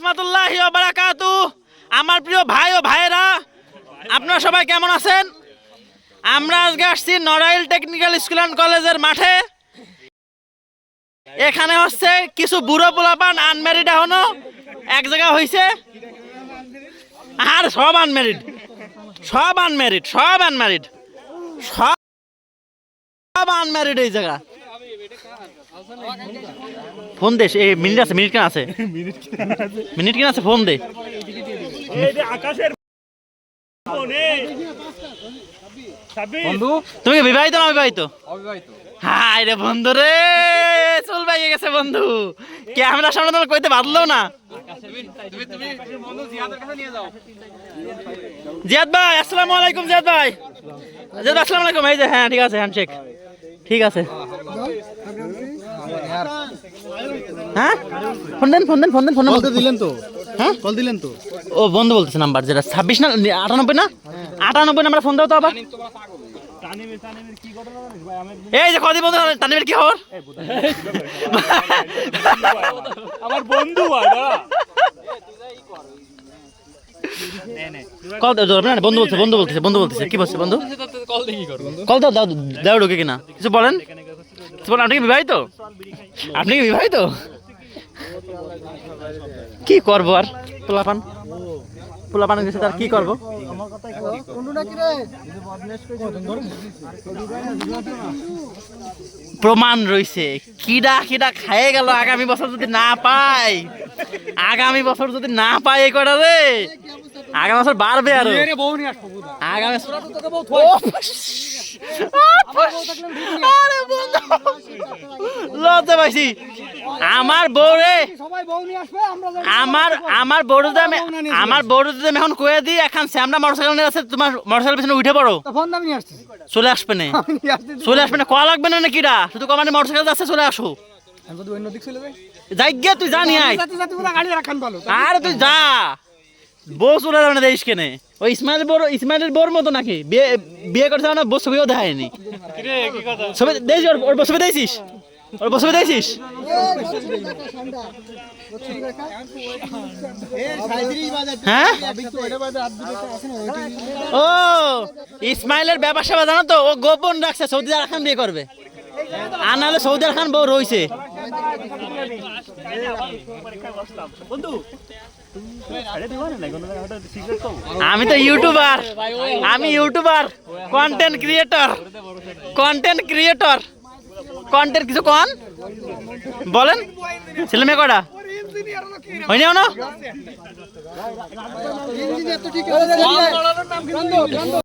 রাহমাতুল্লাহি ওয়া বারাকাতুহু। আমার প্রিয় ভাই ও ভাইয়েরা, আপনারা সবাই কেমন আছেন? আমরা আজকে আসছি নড়াইল টেকনিক্যাল স্কুল অ্যান্ড কলেজের মাঠে। এখানে হচ্ছে কিছু বুড়ো পোলাপান আনম্যারিড এখনো এক জায়গা হয়েছে, আর সব আনম্যারিড, সব আনম্যারিড, সব আনম্যারিড, সব আনম্যারিড এই জায়গা। ফোন দে, এই মিনিট আছে, মিনিট কেন আছে, মিনিট কেন আছে, ফোন দে। বন্ধু তুমি বিবাহিত না অবিবাহিত? হাই রে বন্ধু রে, চুল পাইয়ে গেছে বন্ধু, ক্যামেরার সামনে তোমার কইতে বাঁধলো না। জিয়াদ ভাই আসসালামু আলাইকুম। জিয়াদ ভাই, জিয়াদ ভাই আসসালামু আলাইকুম। এই যে হ্যাঁ ঠিক আছে, হ্যান্ডশেক ঠিক আছে। হ্যাঁ ফোন দেন, ফোন দেন, ফোন দেন, ফোন দিলেন তো? হ্যাঁ কল দিলেন তো? ও বন্ধু বলতেছে নাম্বার, যেটা 26 না 98 না 98 নাম্বার, ফোন দাও তো আবার। এই যে কদি বন্ধু তানিমের কি খবর? আমার বন্ধু কল দাও, বন্ধু বলছে, বন্ধু বলতেছে, বন্ধু বলতেছে, কি বলছে বন্ধু? কল দাও, দাও দাও, ঢুকে কিনা কিছু বলেন, কিছু বলেন। আপনি কি বিবাহিত? আপনি কি বিবাহিত? কি করবো আর, পোলাপান পোলাপান গেছে, তার কি করবো? প্রমাণ রয়েছে, কিডা কিডা খাইয়ে গেল। আগামী বছর যদি না পাই, আগামী বছর যদি না পাই এই কটা রে, আগামী বছর বাড়বে আরো। আগামী লজ্জা পাইছি আমার বউরে, আমার বউরে আমি, আমার বউরে যদি আমি এখন কয়ে দিই এখন আমরা মোটরসাইকেল নিয়ে আছে, তোমার মোটরসাইকেল পিছনে উঠে পড়ো, চলে আসবে না, চলে আসবে না, কয়া লাগবে না কিরা, শুধু কমানে মোটরসাইকেল যাচ্ছে, চলে আসো। যাই গিয়ে তুই জানি আয়, আরে তুই যা, বউ চলে যাবে না দেশ কেনে। ওই ইসমাইলের বোর মতো নাকি বিয়ে করছে না, বউ ছবিও দেখায়নি। ছবি দিয়েছিস, ওর ছবি দিয়েছিস, ওর ছবি দিয়েছিস? হ্যাঁ ও ইসমাইলের ব্যবসা জানো তো, ও গোপন রাখছে, সৌদি আরব খান বিয়ে করবে, আর নাহলে সৌদি আরব খান বউ রয়েছে। আমি তো ইউটিউবার, আমি YouTuber, content creator, content creator, content কিছু কন বলেন। ছেলে মেয়ে কটা হয়নি?